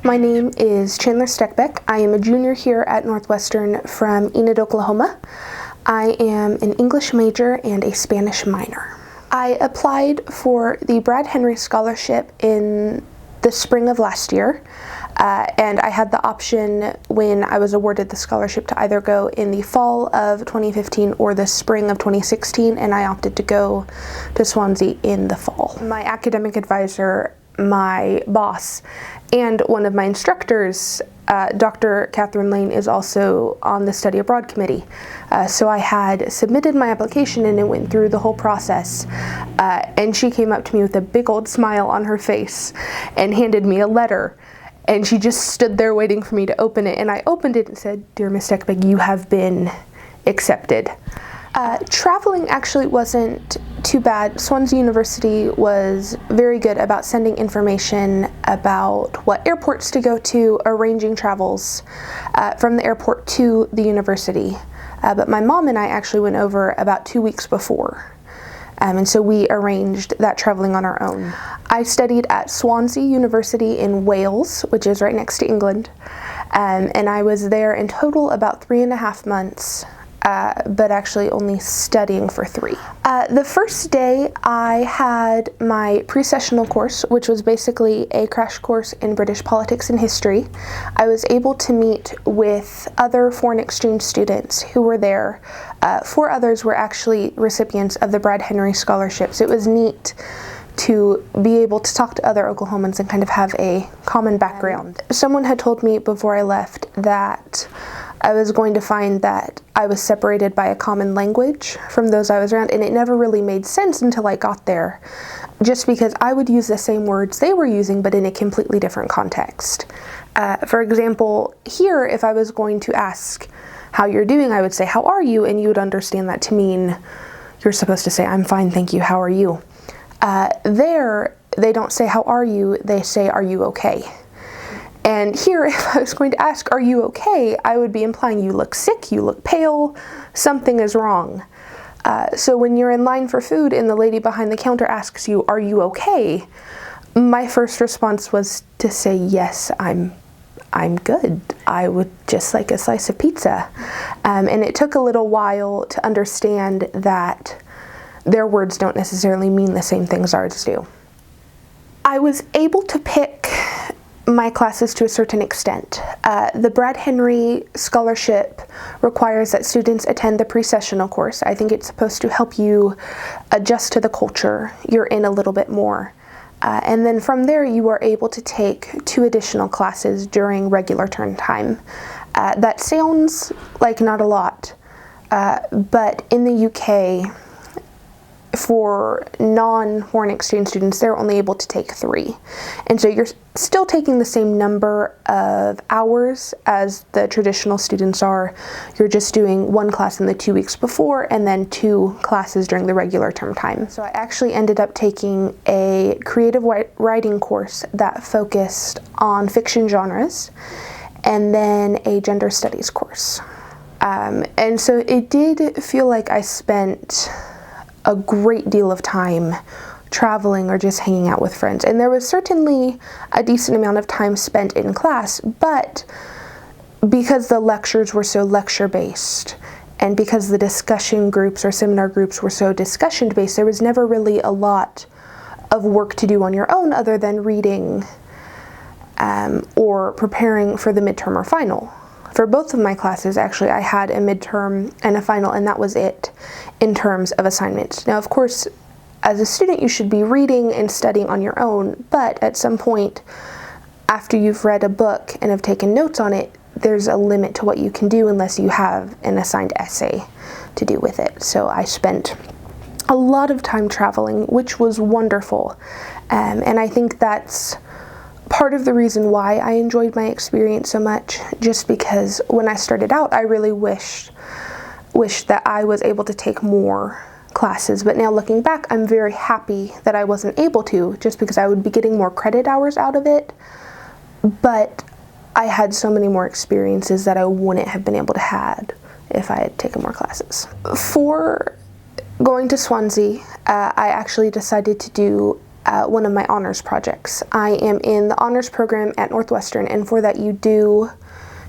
My name is Chandler Steckbeck. I am a junior here at Northwestern from Enid, Oklahoma. I am an English major and a Spanish minor. I applied for the Brad Henry Scholarship in the spring of last year, and I had the option when I was awarded the scholarship to either go in the fall of 2015 or the spring of 2016, and I opted to go to Swansea in the fall. My academic advisor, my boss, and one of my instructors, Dr. Catherine Lane, is also on the study abroad committee. So I had submitted my application and it went through the whole process. And she came up to me with a big old smile on her face and handed me a letter. And she just stood there waiting for me to open it. And I opened it and said, "Dear Ms. Steckbeck, you have been accepted." Traveling actually wasn't too bad. Swansea University was very good about sending information about what airports to go to, arranging travels from the airport to the university. But my mom and I actually went over about 2 weeks before. And so we arranged that traveling on our own. I studied at Swansea University in Wales, which is right next to England. And I was there in total about 3.5 months. But actually only studying for 3. The first day I had my pre-sessional course, which was basically a crash course in British politics and history. I was able to meet with other foreign exchange students who were there. 4 others were actually recipients of the Brad Henry scholarships. It was neat to be able to talk to other Oklahomans and kind of have a common background. Someone had told me before I left that I was going to find that I was separated by a common language from those I was around, and it never really made sense until I got there, just because I would use the same words they were using but in a completely different context. For example, here, if I was going to ask how you're doing, I would say, "How are you?" and you would understand that to mean you're supposed to say, "I'm fine, thank you, how are you?" There, they don't say, "How are you?" they say, "Are you okay?" And here, if I was going to ask, "Are you okay?" I would be implying you look sick, you look pale, something is wrong. So when you're in line for food and the lady behind the counter asks you, "Are you okay?" my first response was to say, "Yes, I'm good. I would just like a slice of pizza." And it took a little while to understand that their words don't necessarily mean the same things ours do. I was able to pick my classes to a certain extent. The Brad Henry Scholarship requires that students attend the pre-sessional course. I think it's supposed to help you adjust to the culture you're in a little bit more. And then from there you are able to take 2 additional classes during regular term time. That sounds like not a lot, but in the UK, for non-foreign exchange students, they're only able to take 3. And so you're still taking the same number of hours as the traditional students are. You're just doing 1 class in the 2 weeks before and then 2 classes during the regular term time. So I actually ended up taking a creative writing course that focused on fiction genres and then a gender studies course. And so it did feel like I spent a great deal of time traveling or just hanging out with friends. And there was certainly a decent amount of time spent in class, but because the lectures were so lecture-based and because the discussion groups or seminar groups were so discussion-based, there was never really a lot of work to do on your own other than reading or preparing for the midterm or final. For both of my classes, actually, I had a midterm and a final, and that was it in terms of assignments. Now, of course, as a student, you should be reading and studying on your own, but at some point, after you've read a book and have taken notes on it, there's a limit to what you can do unless you have an assigned essay to do with it. So I spent a lot of time traveling, which was wonderful, and I think that's part of the reason why I enjoyed my experience so much, just because when I started out, I really wished that I was able to take more classes, but now looking back, I'm very happy that I wasn't able to, just because I would be getting more credit hours out of it, but I had so many more experiences that I wouldn't have been able to have if I had taken more classes. For going to Swansea, I actually decided to do one of my honors projects. I am in the honors program at Northwestern, and for that you do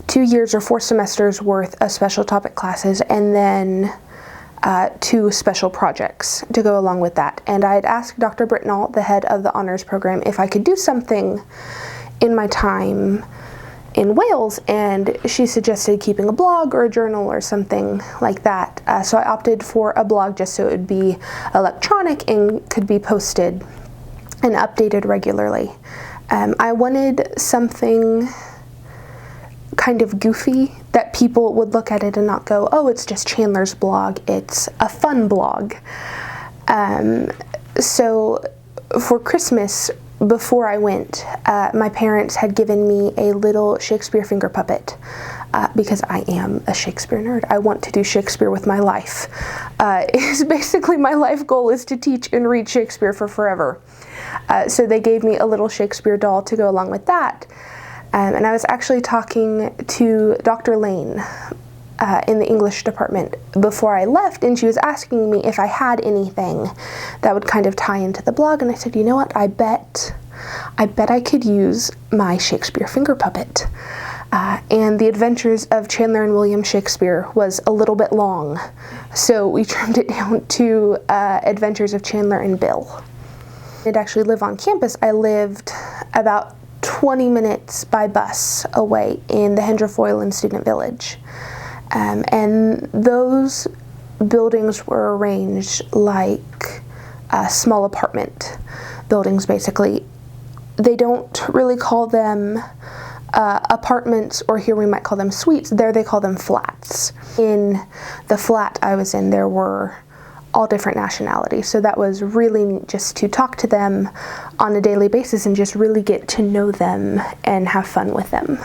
2 years or 4 semesters worth of special topic classes, and then 2 special projects to go along with that. And I had asked Dr. Britnall, the head of the honors program, if I could do something in my time in Wales, and she suggested keeping a blog or a journal or something like that. So I opted for a blog just so it would be electronic and could be posted and updated regularly. I wanted something kind of goofy that people would look at it and not go, oh, it's just Chandler's blog, it's a fun blog. So for Christmas, before I went, my parents had given me a little Shakespeare finger puppet because I am a Shakespeare nerd. I want to do Shakespeare with my life. It's basically my life goal is to teach and read Shakespeare for forever. So they gave me a little Shakespeare doll to go along with that. And I was actually talking to Dr. Lane in the English department before I left, and she was asking me if I had anything that would kind of tie into the blog, and I said, you know what, I bet I could use my Shakespeare finger puppet. And the Adventures of Chandler and William Shakespeare was a little bit long, so we trimmed it down to Adventures of Chandler and Bill. I did actually live on campus. I lived about 20 minutes by bus away in the Hendra Student Village. And those buildings were arranged like small apartment buildings, basically. They don't really call them apartments, or here we might call them suites. There they call them flats. In the flat I was in, there were all different nationalities, so that was really just to talk to them on a daily basis and just really get to know them and have fun with them.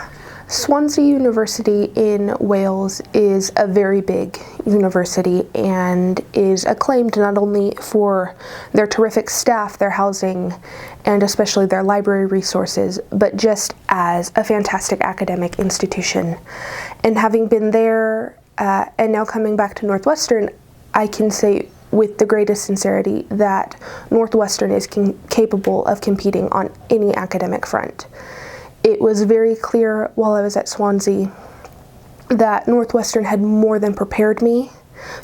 Swansea University in Wales is a very big university and is acclaimed not only for their terrific staff, their housing, and especially their library resources, but just as a fantastic academic institution. And having been there and now coming back to Northwestern, I can say with the greatest sincerity that Northwestern is capable of competing on any academic front. It was very clear while I was at Swansea that Northwestern had more than prepared me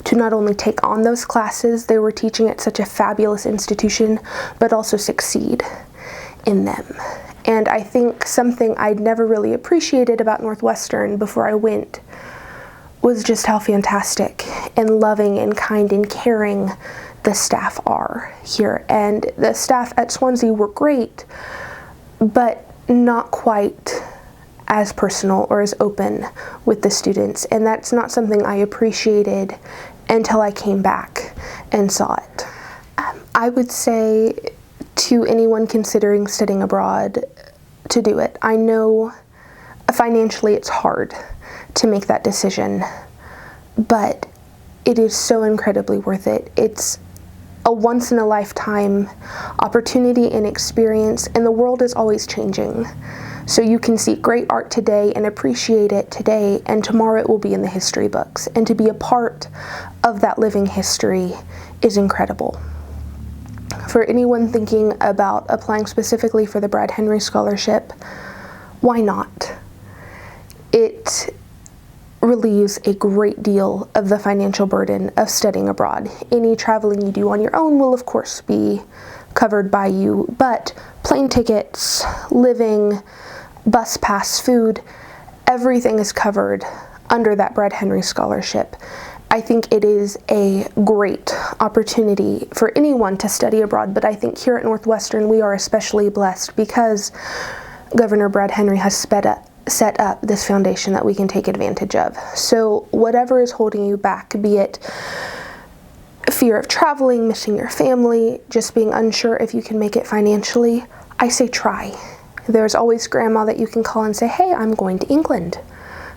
to not only take on those classes they were teaching at such a fabulous institution, but also succeed in them. And I think something I'd never really appreciated about Northwestern before I went was just how fantastic and loving and kind and caring the staff are here. And the staff at Swansea were great, but not quite as personal or as open with the students, and that's not something I appreciated until I came back and saw it. I would say to anyone considering studying abroad to do it. I know financially it's hard to make that decision, but it is so incredibly worth it. It's a once-in-a-lifetime opportunity and experience, and the world is always changing. So you can see great art today and appreciate it today, and tomorrow it will be in the history books. And to be a part of that living history is incredible. For anyone thinking about applying specifically for the Brad Henry Scholarship, why not? It relieves a great deal of the financial burden of studying abroad. Any traveling you do on your own will of course be covered by you, but plane tickets, living, bus pass, food, everything is covered under that Brad Henry Scholarship. I think it is a great opportunity for anyone to study abroad, but I think here at Northwestern we are especially blessed because Governor Brad Henry has set up this foundation that we can take advantage of. So whatever is holding you back, be it fear of traveling, missing your family, just being unsure if you can make it financially, I say try. There's always grandma that you can call and say, hey, I'm going to England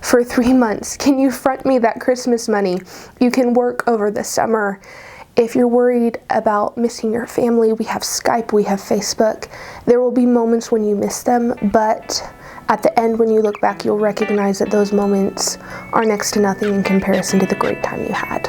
for 3 months. Can you front me that Christmas money? You can work over the summer. If you're worried about missing your family, we have Skype, we have Facebook. There will be moments when you miss them, but at the end, when you look back, you'll recognize that those moments are next to nothing in comparison to the great time you had.